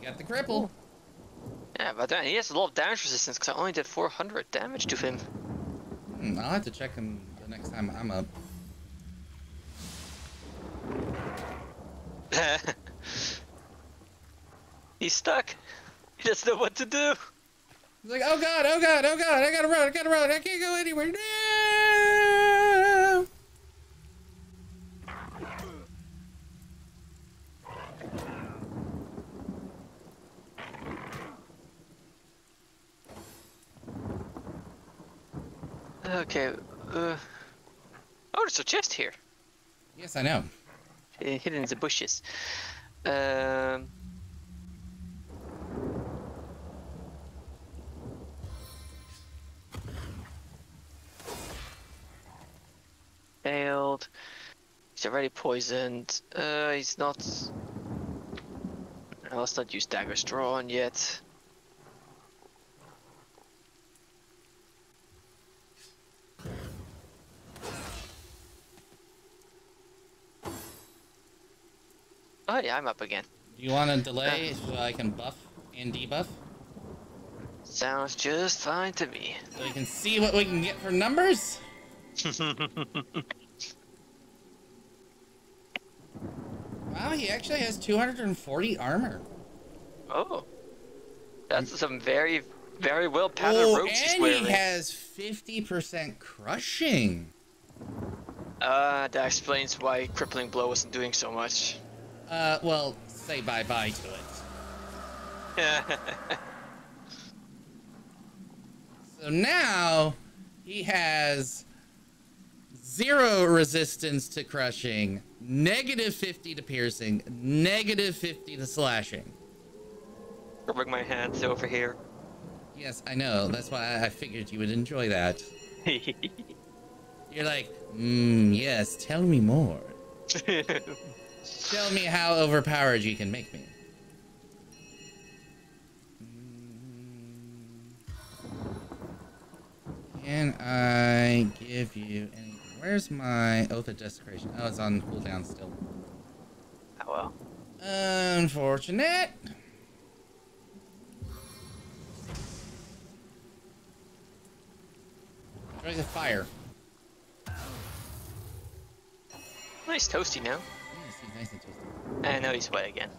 got the cripple. Yeah, but then he has a lot of damage resistance because I only did 400 damage to him. I'll have to check him the next time I'm up. He's stuck. He doesn't know what to do. He's like, oh god, oh god, oh god, I gotta run, I can't go anywhere. No! Okay, oh, there's a chest here. Yes, I know. Hidden in the bushes. Failed. He's already poisoned. He's not... Let's not use daggers drawn yet. Oh yeah, I'm up again. Do you want to delay so I can buff and debuff? Sounds just fine to me. So we can see what we can get for numbers? Wow, he actually has 240 armor. Oh. That's some very, very well patterned robes he's wearing. And he has 50% crushing. That explains why Crippling Blow wasn't doing so much. Well, say bye-bye to it. So now, he has 0 resistance to crushing, -50 to piercing, -50 to slashing. I'll bring my hands over here. Yes, I know. That's why I figured you would enjoy that. You're like, yes, tell me more. Tell me how overpowered you can make me. Can I give you anything? Where's my Oath of Desecration? Oh, it's on cooldown still. Oh well. Unfortunate. Try the fire. Nice toasty now. Yes, he's nice and toasty. I know he's wet again.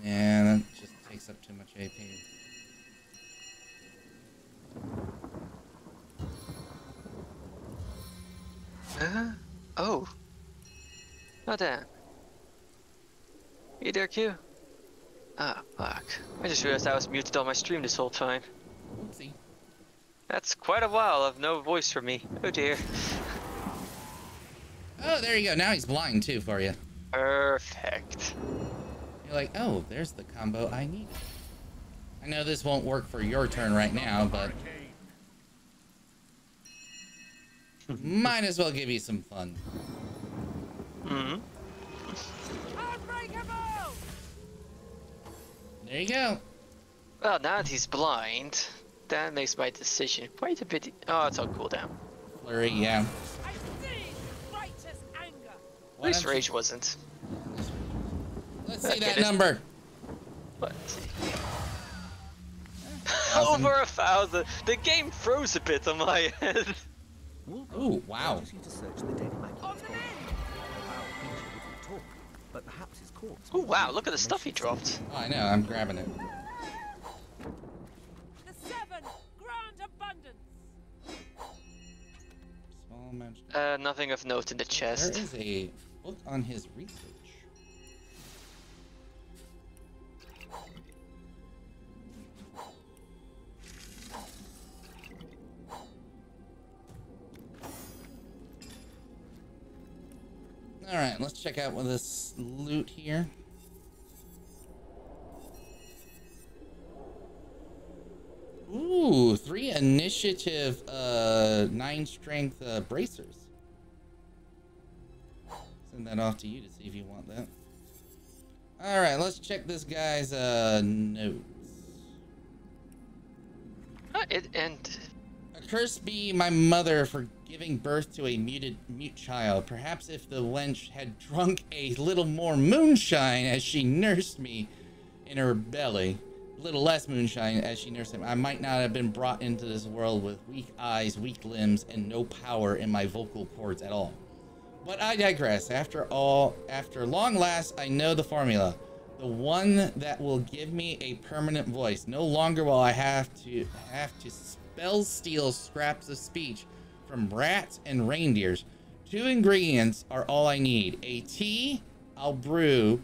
Yeah, that just takes up too much AP. Oh. Oh damn. Hey there, Q. Ah, fuck. I just realized I was muted on my stream this whole time. Oopsie. That's quite a while of no voice from me. Oh dear. Oh, there you go. Now he's blind too for you. Perfect. You're like, oh, there's the combo I need. I know this won't work for your turn right now, but might as well give you some fun. Mm-hmm. There you go. Well, now that he's blind, that makes my decision quite a bit... Oh, it's on cooldown. Flurry, yeah. I see righteous anger. At least Rage wasn't. Let's see that number. Let's see. Over 1,000. The game froze a bit on my head. Oh, wow. Oh wow, look at the stuff he dropped. Oh, I know, I'm grabbing it. The 7 grand abundance. Small amount. Nothing of note in the chest. There is a book on his research. Alright, let's check out with this loot here. Ooh, 3 initiative, 9 strength bracers. Send that off to you to see if you want that. Alright, let's check this guy's notes. And Cursed be my mother for giving birth to a mute child. Perhaps if the wench had drunk a little more moonshine as she nursed me in her belly, a little less moonshine as she nursed him, I might not have been brought into this world with weak eyes, weak limbs, and no power in my vocal cords at all. But I digress. After long last, I know the formula. The one that will give me a permanent voice. No longer will I have to spell steal scraps of speech from rats and reindeers. 2 ingredients are all I need. A tea I'll brew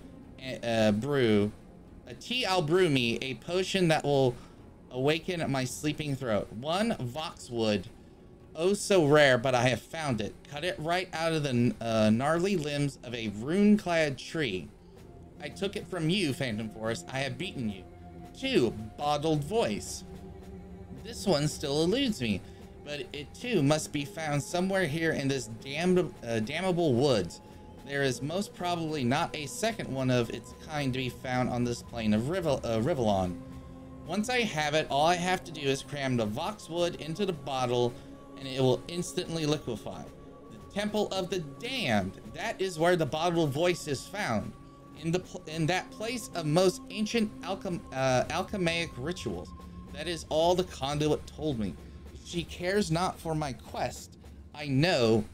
me a potion that will awaken my sleeping throat. 1 voxwood. Oh, so rare, but I have found it. Cut it right out of the gnarly limbs of a rune-clad tree. I took it from you, Phantom Forest. I have beaten you. 2, bottled voice. This one still eludes me, but it too must be found somewhere here in this damnable woods. There is most probably not a second one of its kind to be found on this plane of Rivellon. Once I have it, all I have to do is cram the voxwood into the bottle, and it will instantly liquefy. The Temple of the Damned. That is where the bottled voice is found. In that place of most ancient alchemic rituals. That is all the conduit told me. She cares not for my quest. I know.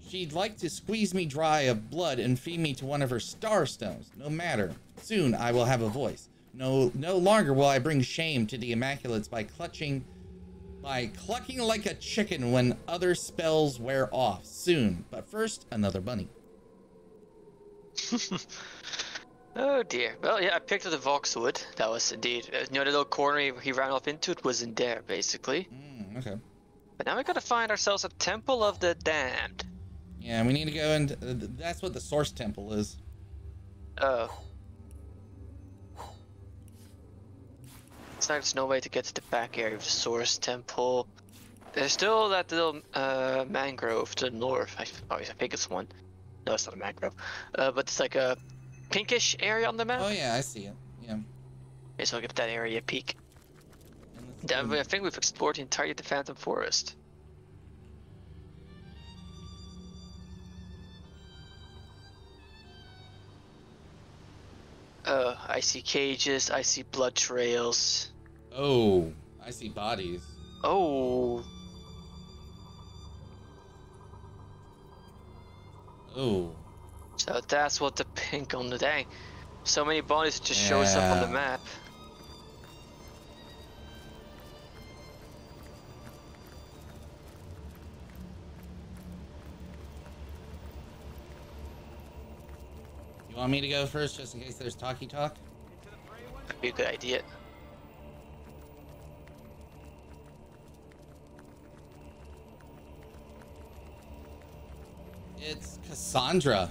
She'd like to squeeze me dry of blood and feed me to one of her star stones. No matter. Soon I will have a voice. No longer will I bring shame to the Immaculates by clucking like a chicken when other spells wear off. Soon. But first, another bunny. Oh dear. Well, yeah, I picked up the Voxwood. That was indeed, the little corner he ran off into, it was in there, basically. Okay. But now we gotta find ourselves a Temple of the Damned. Yeah, we need to go into, that's what the Source Temple is. Oh. It's like there's no way to get to the back area of the Source Temple. There's still that little mangrove to the north. I think it's one. No, it's not a mangrove. But it's like a pinkish area on the map. Oh yeah, I see it. Yeah. Okay, so I'll give that area a peek. I think we've explored the entirety of the Phantom Forest. I see cages, I see blood trails. Oh, I see bodies. Oh. Oh. So that's what the pink on the dang. So many bodies just shows up on the map. You want me to go first just in case there's talky talk? That'd be a good idea. It's Cassandra.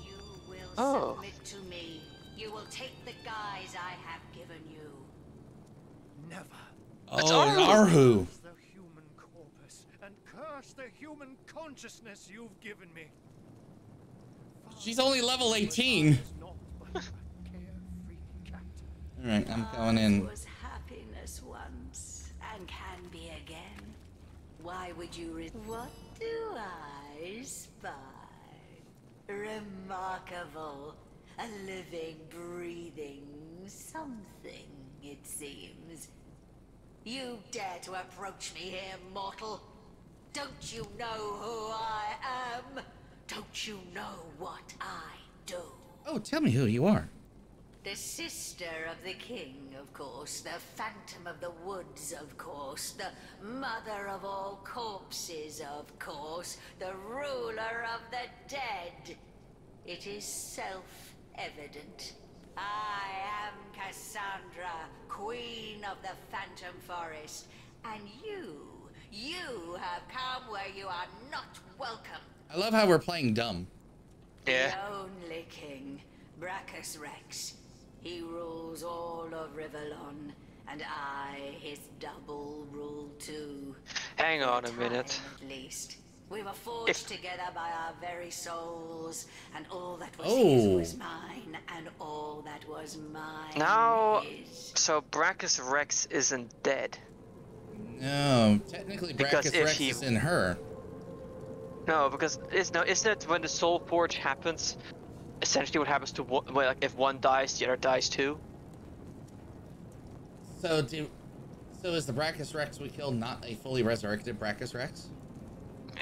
You will submit to me. You will take the guise I have given you. Never. Oh, Narhu. The human corpus and curse the human consciousness you've given me. She's only level 18. Alright, I'm going in. Was happiness once and can be again. Why would you what do I spy? Remarkable. A living, breathing something, it seems. You dare to approach me here, mortal? Don't you know who I am? Don't you know what I do? Oh, tell me who you are. The sister of the king, of course. The phantom of the woods, of course. The mother of all corpses, of course. The ruler of the dead. It is self-evident. I am Cassandra, queen of the Phantom Forest. And you have come where you are not welcome. I love how we're playing dumb. Yeah. The only king, Brachus Rex. He rules all of Rivellon, and I, his double, rule too. Hang on a For minute. time, at least. We were forged together by our very souls, and all that was his was mine, and all that was mine Now, is. so Brachus Rex isn't dead. No, technically Because Brachus if Rex he- is in her. No, because isn't it when the Soul Forge happens, essentially what happens to one, well, like if one dies, the other dies too? So is the Brachus Rex we killed not a fully resurrected Brachus Rex?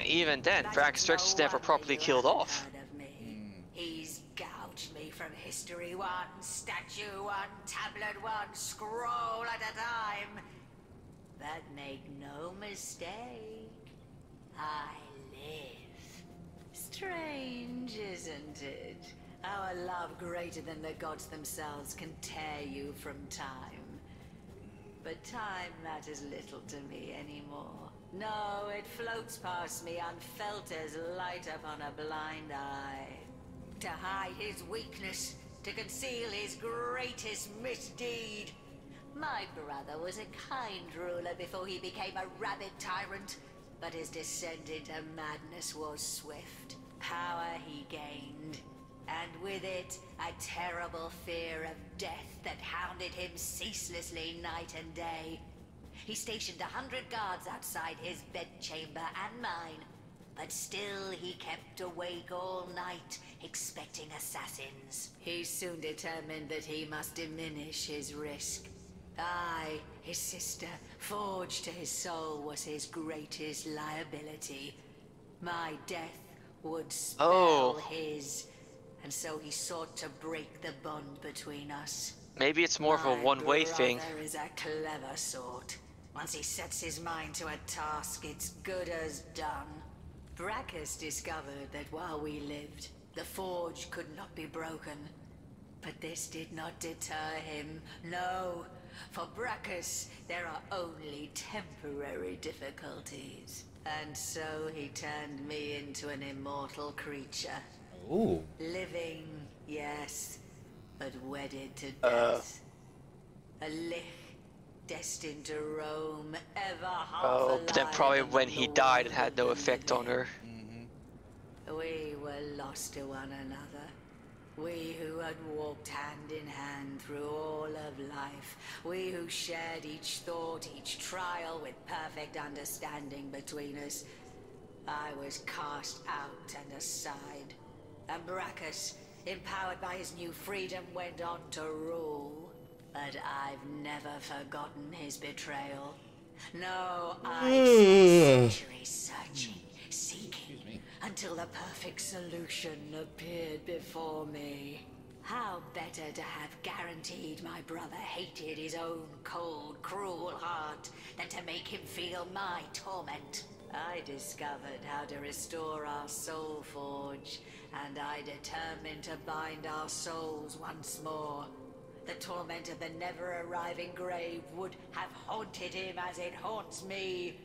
Even then, But Brachus it's Rex is no never wonder properly you killed haven't off. heard of me. He's gouged me from history, one statue, one tablet, one scroll at a time. But make no mistake, I live. Strange, isn't it? How a love greater than the gods themselves can tear you from time. But time matters little to me anymore. No, it floats past me unfelt as light upon a blind eye. To hide his weakness, to conceal his greatest misdeed. My brother was a kind ruler before he became a rabid tyrant, but his descent into madness was swift. Power he gained, and with it, a terrible fear of death that hounded him ceaselessly night and day. He stationed 100 guards outside his bedchamber and mine, but still he kept awake all night, expecting assassins. He soon determined that he must diminish his risk. I, his sister, forged to his soul, was his greatest liability. My death would spell his, and so he sought to break the bond between us. Maybe it's more of a one-way thing. My brother is a clever sort. Once he sets his mind to a task, it's good as done. Brachus discovered that while we lived, the forge could not be broken. But this did not deter him, no. For Brachus, there are only temporary difficulties. And so he turned me into an immortal creature. Ooh. Living, yes, but wedded to death. A lich, destined to roam, ever half Oh, but then alive probably among when he the died, it world had of no the effect on living. her. We were lost to one another. We who had walked hand in hand through all of life. We who shared each thought, each trial with perfect understanding between us. I was cast out and aside. And Brachus, empowered by his new freedom, went on to rule. But I've never forgotten his betrayal. No, I spent centuries searching, seeking, until the perfect solution appeared before me. How better to have guaranteed my brother hated his own cold, cruel heart than to make him feel my torment. I discovered how to restore our soul forge, and I determined to bind our souls once more. The torment of the never-arriving grave would have haunted him as it haunts me.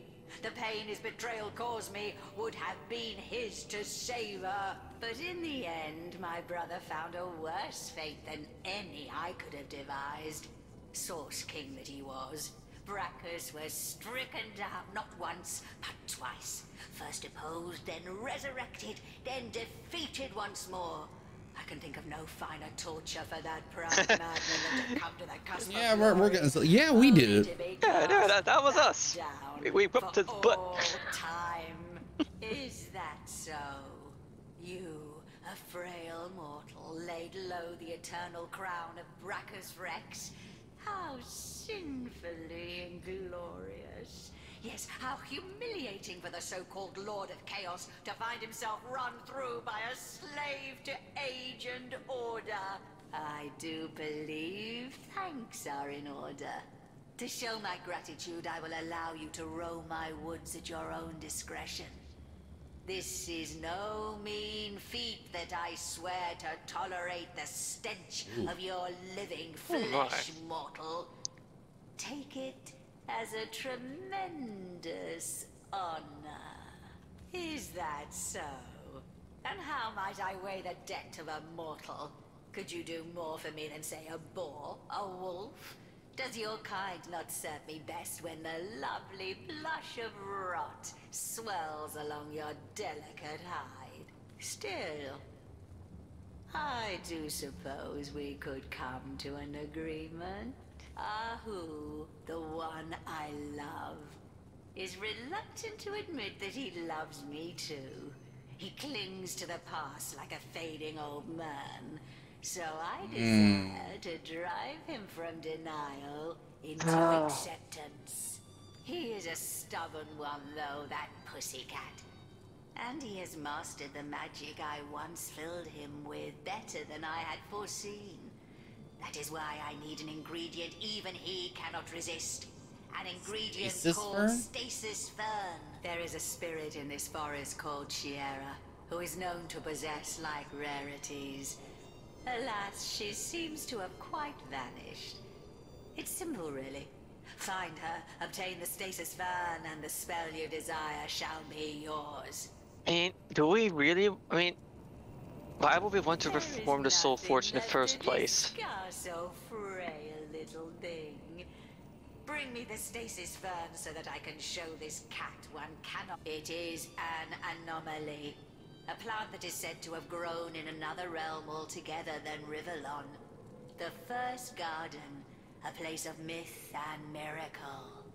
The pain his betrayal caused me would have been his to savor. But in the end, my brother found a worse fate than any I could have devised. Source King that he was, Brachus was stricken down not once, but twice. First deposed, then resurrected, then defeated once more. I can think of no finer torture for that proud madman than to come to the cusp Yeah, of we're glory, gonna. Yeah, we only did. to be Yeah, no, cast that was back us. down We whipped for his butt. all time. Is that so? You, a frail mortal, laid low the eternal crown of Brachus Rex? How sinfully inglorious. Yes, how humiliating for the so-called Lord of Chaos to find himself run through by a slave to age and order. I do believe thanks are in order. To show my gratitude, I will allow you to roam my woods at your own discretion. This is no mean feat that I swear to tolerate the stench of your living flesh, mortal. Take it as a tremendous honor. Is that so? And how might I weigh the debt of a mortal? Could you do more for me than, say, a boar, a wolf? Does your kind not serve me best when the lovely blush of rot swells along your delicate hide? Still, I do suppose we could come to an agreement. Ahu, the one I love, is reluctant to admit that he loves me too. He clings to the past like a fading old man. So I desire to drive him from denial into acceptance. He is a stubborn one though, that pussycat. And he has mastered the magic I once filled him with better than I had foreseen. That is why I need an ingredient even he cannot resist. An ingredient Stasis called Fern? Stasis Fern. There is a spirit in this forest called Sierra, who is known to possess like rarities. Alas, she seems to have quite vanished. It's simple, really. Find her, obtain the Stasis Fern, and the spell you desire shall be yours. I mean, do we really? I mean, why would we want to There is reform the Soul nothing Forge in the left first to place? discuss, oh frail little thing. Bring me the Stasis Fern so that I can show this cat one cannot. It is an anomaly. A plant that is said to have grown in another realm altogether than Rivellon. The first garden, a place of myth and miracle.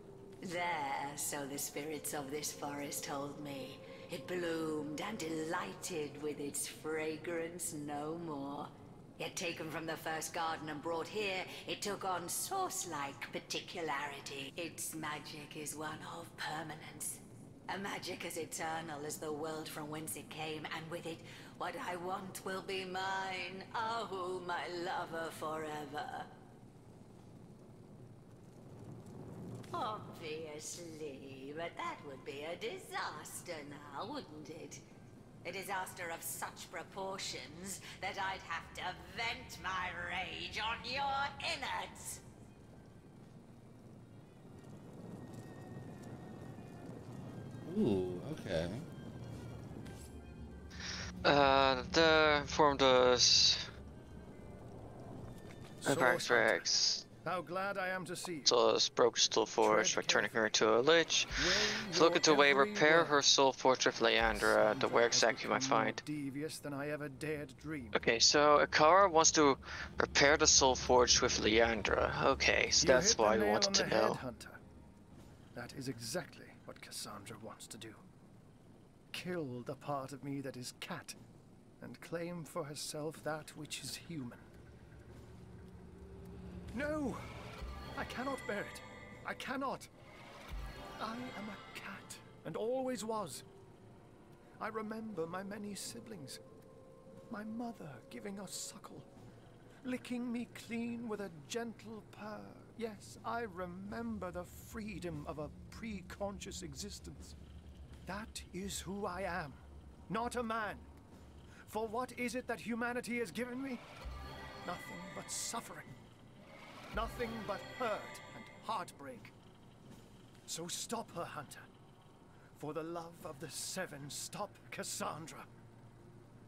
There, so the spirits of this forest told me, it bloomed and delighted with its fragrance no more. Yet taken from the first garden and brought here, it took on source-like particularity. Its magic is one of permanence. A magic as eternal as the world from whence it came, and with it, what I want will be mine. Oh, my lover forever. Obviously, but that would be a disaster now, wouldn't it? A disaster of such proportions that I'd have to vent my rage on your innards. Ooh, okay. The informed us. Source Rex. How glad I am to see you. So broke Soul Forge by turning her into a lich. Looking to way repair her Soul Forge with Leandra, the where exactly you might find. Devious than I ever dared dream. Okay, so Akara wants to repair the Soul Forge with Leandra. Okay, so You that's hit the why we nail wanted on to the know. head, Hunter. That is exactly what Cassandra wants to do. Kill the part of me that is cat, and claim for herself that which is human. No! I cannot bear it. I cannot. I am a cat, and always was. I remember my many siblings. My mother giving us suckle, licking me clean with a gentle purr. Yes, I remember the freedom of a pre-conscious existence. That is who I am, not a man. For what is it that humanity has given me? Nothing but suffering. Nothing but hurt and heartbreak. So stop her, Hunter. For the love of the Seven, stop Cassandra.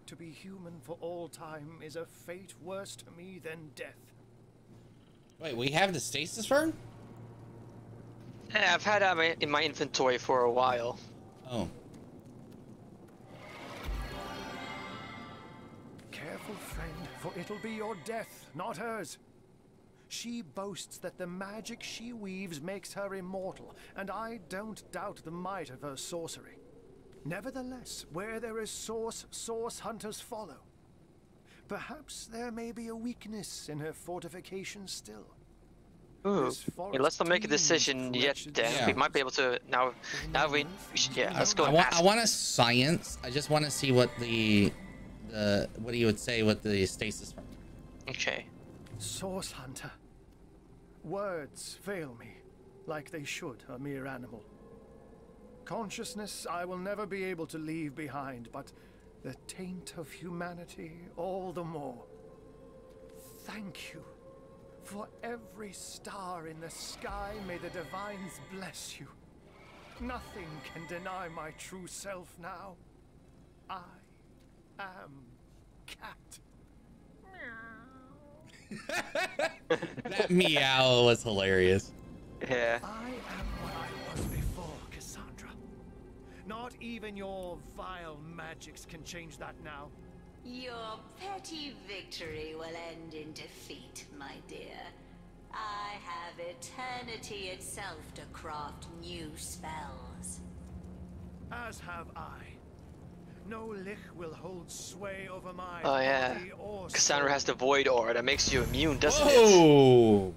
To be human for all time is a fate worse to me than death. Wait, we have the Stasis Fern? Yeah, I've had that in my inventory for a while. Oh. Careful, friend, for it'll be your death, not hers. She boasts that the magic she weaves makes her immortal, and I don't doubt the might of her sorcery. Nevertheless, where there is source, source hunters follow. Perhaps there may be a weakness in her fortification still. Ooh, yeah, let's not make a decision yet. Then Yeah. we might be able to now. Now we should, yeah. Let's go. I and want, ask. I want a science. I just want to see what the what you would say with the Stasis Fern. Okay. Source hunter. Words fail me, like they should a mere animal. Consciousness I will never be able to leave behind, but the taint of humanity all the more. Thank you. For every star in the sky, may the divines bless you. Nothing can deny my true self now. I am cat. That meow was hilarious. Yeah. I am what I was before, Cassandra. Not even your vile magics can change that now. Your petty victory will end in defeat, my dear. I have eternity itself to craft new spells. As have I. No lich will hold sway over my Oh yeah. body or Cassandra has the soul. void aura that makes you immune, doesn't it? Whoa!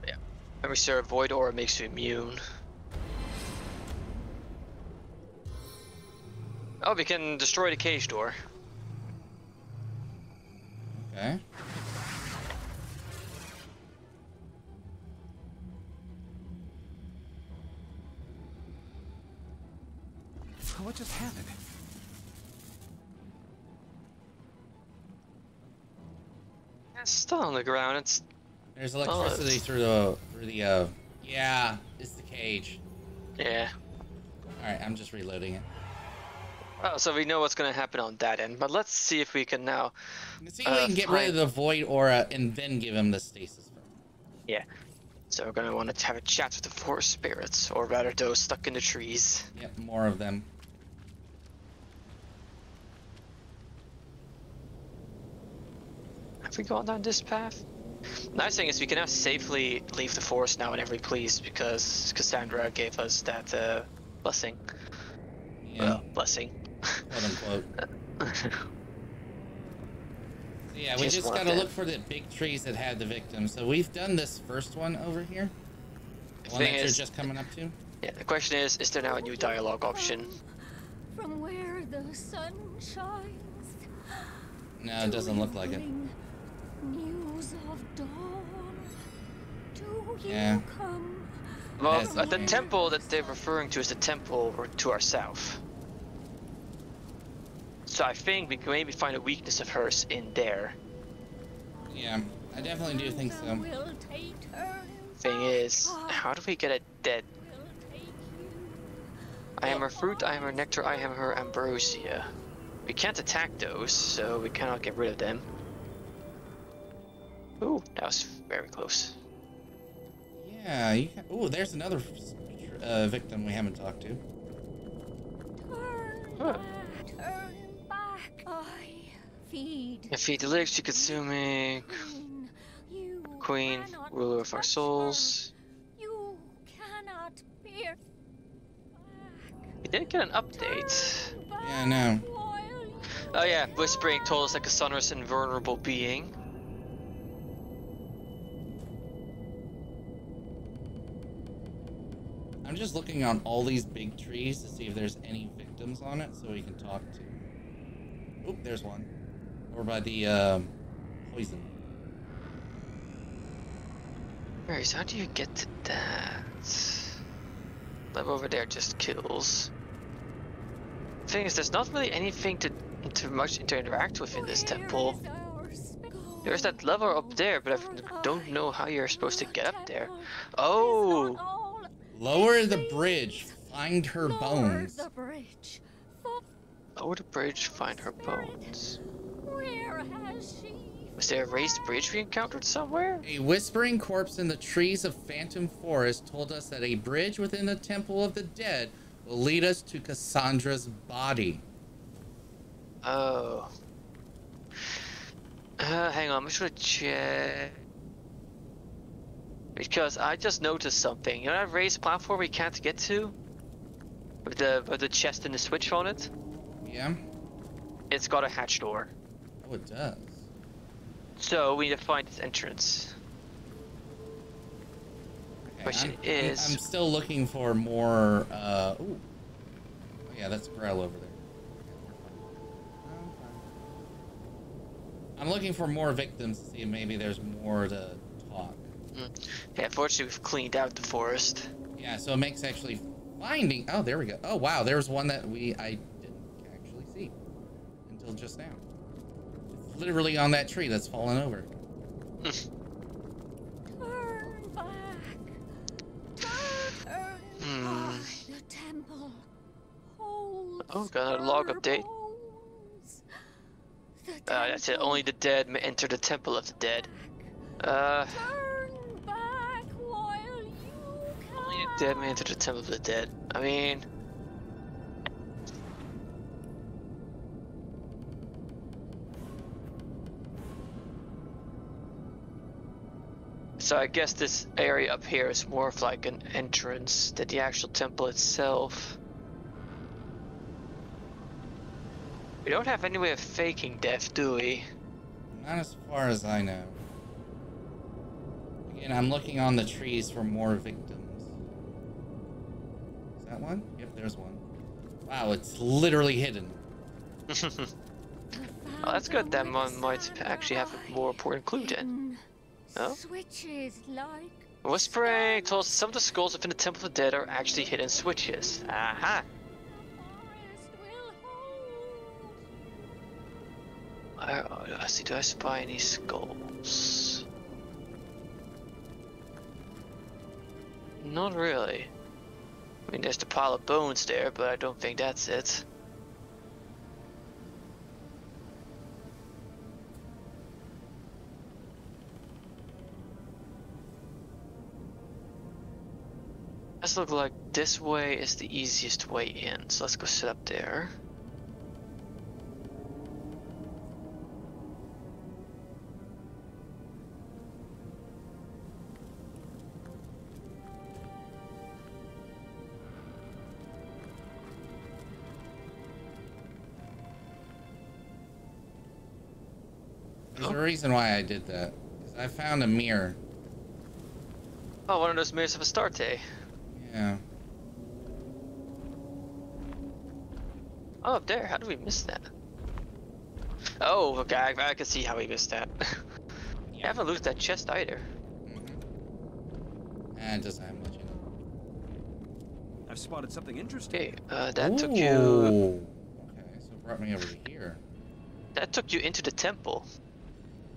Yeah. Every sir void aura makes you immune. Oh, we can destroy the cage door. Okay. What just happened? It's still on the ground. It's There's electricity through the yeah, it's the cage. yeah. Alright, I'm just reloading it. Oh, so we know what's gonna happen on that end. But let's see if we can now. Let's see if we can get rid of the void aura and then give him the stasis fern. Yeah. So we're gonna want to have a chat with the forest spirits, or rather those stuck in the trees. Yep, more of them. Have we gone down this path? Nice thing is we can now safely leave the forest now whenever we please, because Cassandra gave us that blessing. Yeah, Well, blessing. quote unquote. So yeah, we Just just want gotta that. look for the big trees that had the victims. So we've done this first one over here. The one thing that you're is- just coming up to. Yeah, the question is there now a new dialogue option? From where the sun shines. No, it doesn't look like it. bring News of dawn. Do you Yeah. come? Well, Yes. the temple that they're referring to is the temple to our south. So I think we can maybe find a weakness of hers in there. Yeah, I definitely do think so. Will take turns. Thing is, how do we get it dead? Will take you. I am her fruit, I am her nectar, I am her ambrosia. We can't attack those, so we cannot get rid of them. Ooh, that was very close. Yeah, you can... Ooh, there's another victim we haven't talked to. Turn Huh. back. Turn back. I feed. If he delirious, you consume me. Queen. You Queen, cannot ruler of our touch souls. her. You cannot bear back. We did get an update. Turn back Yeah, I know. while you Oh yeah, Whispering told us that Cassandra's an invulnerable being. I'm just looking on all these big trees to see if there's any victims on it so we can talk to. Oop, there's one. Over by the poison. Alright, so how do you get to that? That over there just kills. The thing is, there's not really anything to much to interact with in this temple. There's that lever up there, but I don't know how you're supposed to get up there. Oh! Lower the bridge. Find her bones. The bridge. For Lower the bridge, find her bones. where has she? Was there a raised bridge we encountered somewhere? A whispering corpse in the trees of Phantom Forest told us that a bridge within the Temple of the Dead will lead us to Cassandra's body. Oh. Hang on, I'm just gonna check. Because I just noticed something. You know that raised platform we can't get to? With the chest and the switch on it? Yeah? It's got a hatch door. Oh, it does. So we need to find its entrance. Okay, Question I'm is- still looking for more, ooh. Oh, yeah, that's Grell over there. I'm looking for more victims to see if maybe there's more to talk. Yeah, unfortunately we've cleaned out the forest. Yeah, so it makes actually finding... Oh, there we go. Oh, wow, there's one that I didn't actually see until just now. It's literally on that tree that's fallen over. Turn back. Turn back. The temple holds Oh, got a log her update. bones. The That's it. temple Only the dead may enter the temple of the dead. Turn back while you can. Only the dead may enter the temple of the dead. I mean... So I guess this area up here is more of like an entrance than the actual temple itself. We don't have any way of faking death, do we? Not as far as I know. Again, I'm looking on the trees for more victims. Is that one? Yep, there's one. Wow, it's literally hidden. Oh, that's good. That one might actually have a more important clue then. Oh? Switches like Whispering told us some of the skulls within the Temple of the Dead are actually hidden switches. Aha! I see. Do I spy any skulls? Not really. I mean, there's the pile of bones there, but I don't think that's it. Does look like this way is the easiest way in, so let's go sit up there. There's a reason why I did that. 'Cause I found a mirror. Oh, one of those mirrors of Astarte. Yeah. Oh, up there. How did we miss that? Oh, okay. I can see how we missed that. I haven't looked at that chest either. It doesn't have much in it. I've spotted something interesting. Okay, that took you. Okay, so it brought me over to here. That took you into the temple.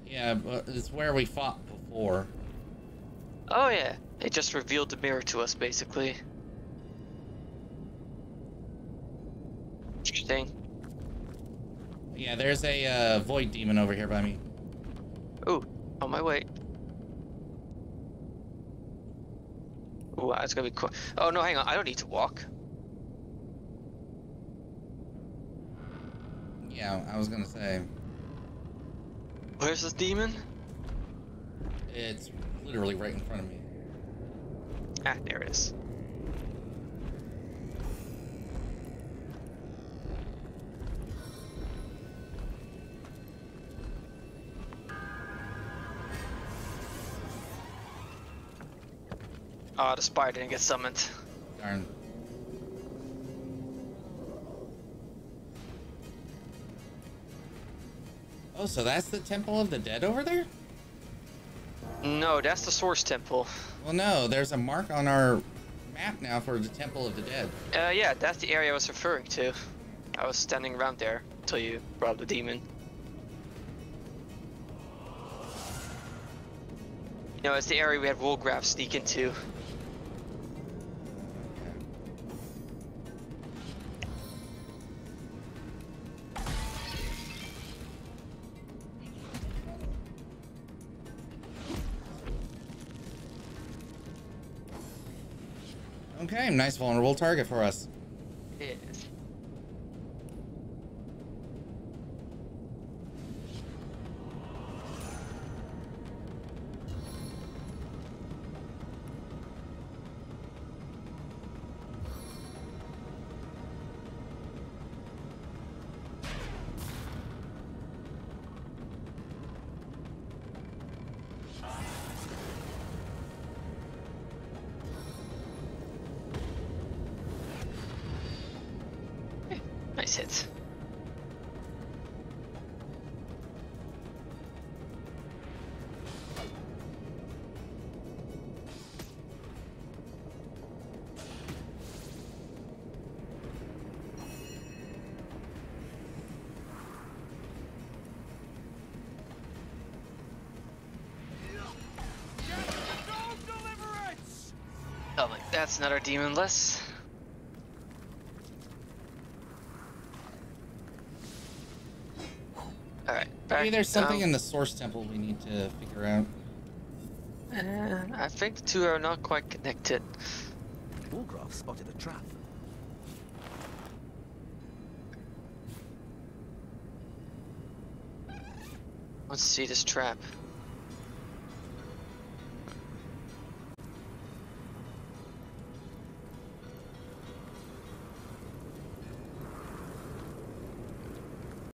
Yeah, but it's where we fought before. Oh yeah, it just revealed the mirror to us, basically. Interesting. Yeah, there's a void demon over here by me. Ooh, on my way. Ooh, that's gonna be cool. Oh no, hang on, I don't need to walk. Yeah, I was gonna say. Where's this demon? It's literally right in front of me. Ah, there it is. Oh, the spider didn't get summoned. Darn. Oh, so that's the Temple of the Dead over there? No, that's the Source Temple. Well, no, there's a mark on our map now for the Temple of the Dead. Yeah, that's the area I was referring to. I was standing around there until you brought up the demon. You know, it's the area we had Wolgraff sneak into. Okay, nice vulnerable target for us. Yes. Nice hit. Oh, like that's another demon less. Alright, Maybe there's something in the Source Temple we need to figure out. I think the two are not quite connected. Wolgraff spotted a trap. Let's see this trap.